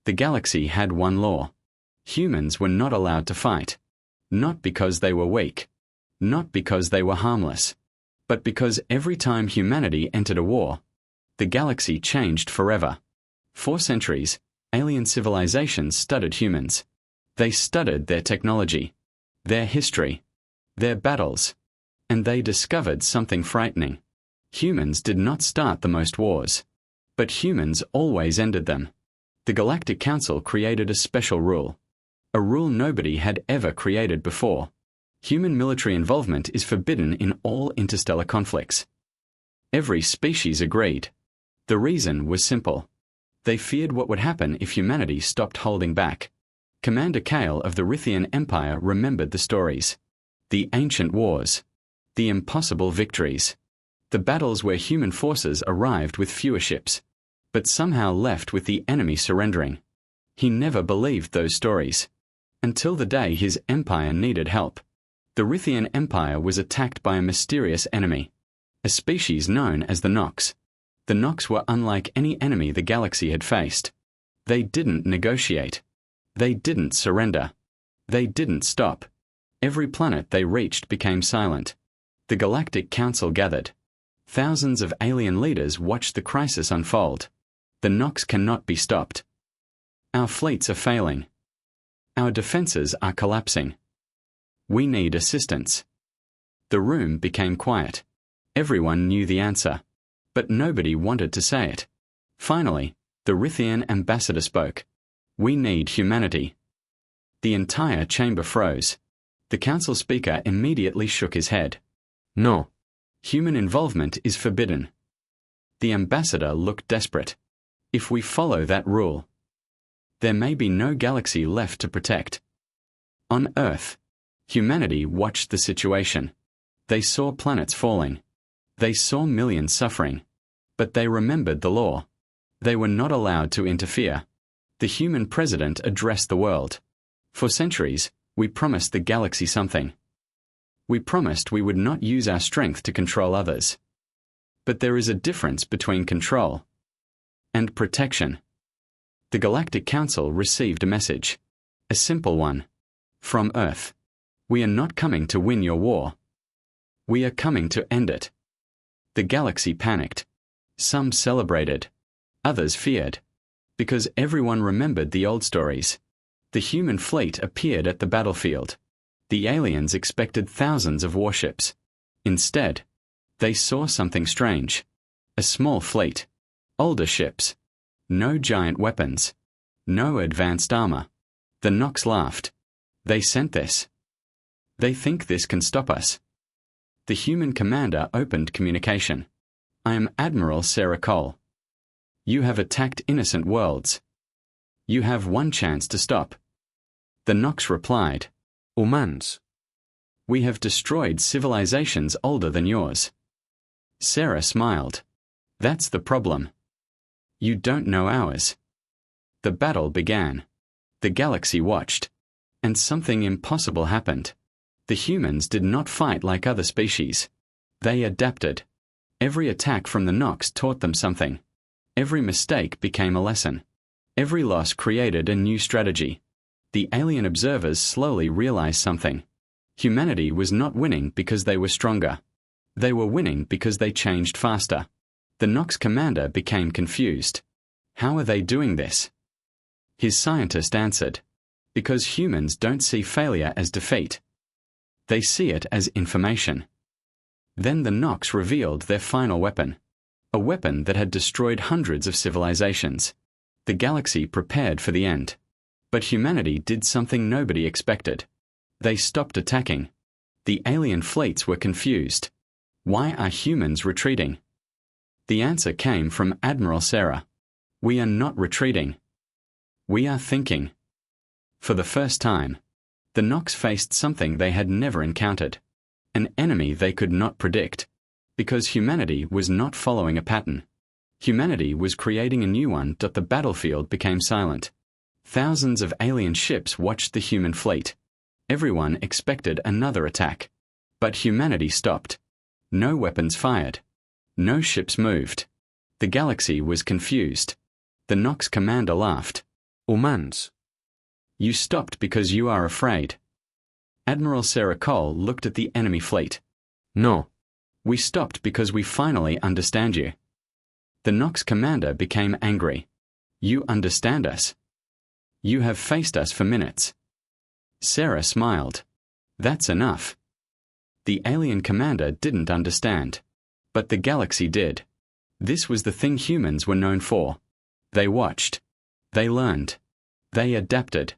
The galaxy had one law. Humans were not allowed to fight. Not because they were weak. Not because they were harmless. But because every time humanity entered a war, the galaxy changed forever. For centuries, alien civilizations studied humans. They studied their technology, their history, their battles, and they discovered something frightening. Humans did not start the most wars, but humans always ended them. The Galactic Council created a special rule. A rule nobody had ever created before. Human military involvement is forbidden in all interstellar conflicts. Every species agreed. The reason was simple. They feared what would happen if humanity stopped holding back. Commander Kale of the Rithian Empire remembered the stories. The ancient wars. The impossible victories. The battles where human forces arrived with fewer ships, but somehow left with the enemy surrendering. He never believed those stories. Until the day his empire needed help. The Rithian Empire was attacked by a mysterious enemy. A species known as the Nox. The Nox were unlike any enemy the galaxy had faced. They didn't negotiate. They didn't surrender. They didn't stop. Every planet they reached became silent. The Galactic Council gathered. Thousands of alien leaders watched the crisis unfold. The Nox cannot be stopped. Our fleets are failing. Our defenses are collapsing. We need assistance. The room became quiet. Everyone knew the answer, but nobody wanted to say it. Finally, the Rithian ambassador spoke. We need humanity. The entire chamber froze. The council speaker immediately shook his head. No. Human involvement is forbidden. The ambassador looked desperate. If we follow that rule, there may be no galaxy left to protect. On Earth, humanity watched the situation. They saw planets falling. They saw millions suffering. But they remembered the law. They were not allowed to interfere. The human president addressed the world. For centuries, we promised the galaxy something. We promised we would not use our strength to control others. But there is a difference between control and protection. The Galactic Council received a message. A simple one. From Earth. We are not coming to win your war. We are coming to end it. The galaxy panicked. Some celebrated. Others feared. Because everyone remembered the old stories. The human fleet appeared at the battlefield. The aliens expected thousands of warships. Instead, they saw something strange. A small fleet. Older ships. No giant weapons. No advanced armor. The Nox laughed. They sent this. They think this can stop us. The human commander opened communication. I am Admiral Sarah Cole. You have attacked innocent worlds. You have one chance to stop. The Nox replied. Humans. We have destroyed civilizations older than yours. Sarah smiled. That's the problem. You don't know ours. The battle began. The galaxy watched. And something impossible happened. The humans did not fight like other species. They adapted. Every attack from the Nox taught them something. Every mistake became a lesson. Every loss created a new strategy. The alien observers slowly realized something. Humanity was not winning because they were stronger. They were winning because they changed faster. The Nox commander became confused. How are they doing this? His scientist answered. Because humans don't see failure as defeat. They see it as information. Then the Nox revealed their final weapon. A weapon that had destroyed hundreds of civilizations. The galaxy prepared for the end. But humanity did something nobody expected. They stopped attacking. The alien fleets were confused. Why are humans retreating? The answer came from Admiral Sarah. We are not retreating. We are thinking. For the first time, the Nox faced something they had never encountered. An enemy they could not predict. Because humanity was not following a pattern. Humanity was creating a new one. The battlefield became silent. Thousands of alien ships watched the human fleet. Everyone expected another attack. But humanity stopped. No weapons fired. No ships moved. The galaxy was confused. The Nox commander laughed. Humans. You stopped because you are afraid. Admiral Sarah Cole looked at the enemy fleet. No. We stopped because we finally understand you. The Nox commander became angry. You understand us. You have faced us for minutes. Sarah smiled. That's enough. The alien commander didn't understand. But the galaxy did. This was the thing humans were known for. They watched. They learned. They adapted.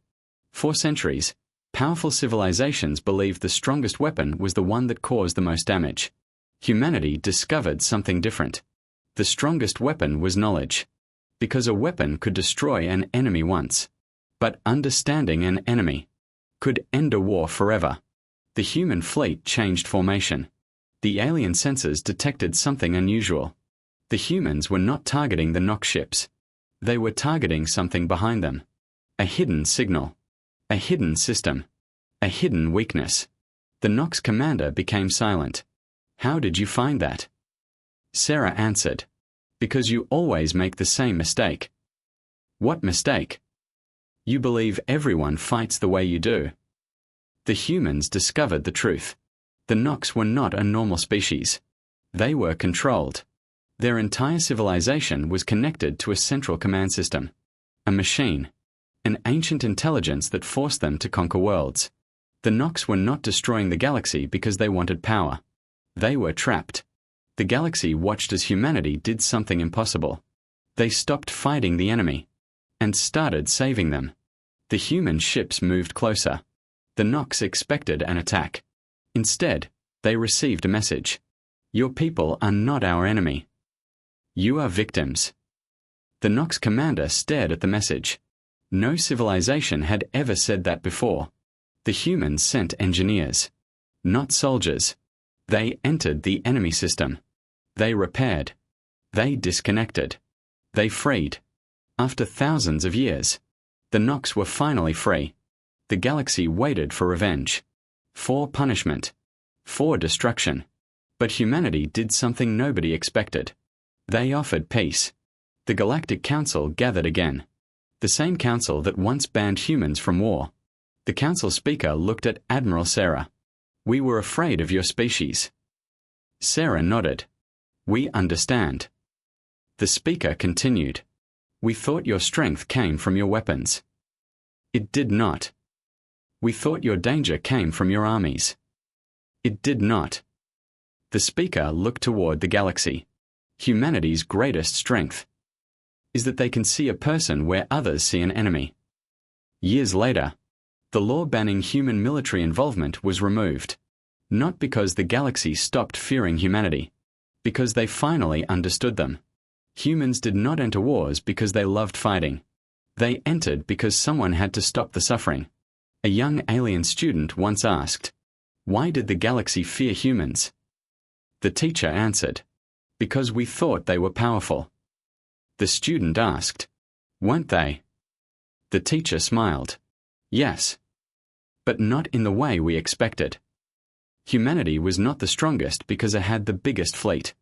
For centuries, powerful civilizations believed the strongest weapon was the one that caused the most damage. Humanity discovered something different. The strongest weapon was knowledge. Because a weapon could destroy an enemy once. But understanding an enemy could end a war forever. The human fleet changed formation. The alien sensors detected something unusual. The humans were not targeting the Nox ships. They were targeting something behind them. A hidden signal. A hidden system. A hidden weakness. The Nox commander became silent. How did you find that? Sarah answered. Because you always make the same mistake. What mistake? You believe everyone fights the way you do. The humans discovered the truth. The Nox were not a normal species. They were controlled. Their entire civilization was connected to a central command system. A machine. An ancient intelligence that forced them to conquer worlds. The Nox were not destroying the galaxy because they wanted power. They were trapped. The galaxy watched as humanity did something impossible. They stopped fighting the enemy and started saving them. The human ships moved closer. The Nox expected an attack. Instead, they received a message. Your people are not our enemy. You are victims. The Nox commander stared at the message. No civilization had ever said that before. The humans sent engineers, not soldiers. They entered the enemy system. They repaired. They disconnected. They freed. After thousands of years, the Nox were finally free. The galaxy waited for revenge. For punishment. For destruction. But humanity did something nobody expected. They offered peace. The Galactic Council gathered again. The same council that once banned humans from war. The council speaker looked at Admiral Sarah. We were afraid of your species. Sarah nodded. We understand. The speaker continued. We thought your strength came from your weapons. It did not. We thought your danger came from your armies. It did not. The speaker looked toward the galaxy. Humanity's greatest strength is that they can see a person where others see an enemy. Years later, the law banning human military involvement was removed. Not because the galaxy stopped fearing humanity, because they finally understood them. Humans did not enter wars because they loved fighting. They entered because someone had to stop the suffering. A young alien student once asked, why did the galaxy fear humans? The teacher answered, because we thought they were powerful. The student asked, weren't they? The teacher smiled. Yes. But not in the way we expected. Humanity was not the strongest because it had the biggest fleet.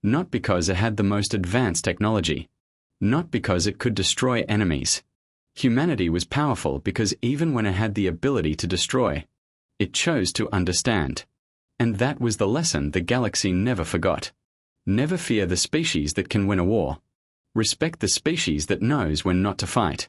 Not because it had the most advanced technology. Not because it could destroy enemies. Humanity was powerful because even when it had the ability to destroy, it chose to understand. And that was the lesson the galaxy never forgot. Never fear the species that can win a war. Respect the species that knows when not to fight.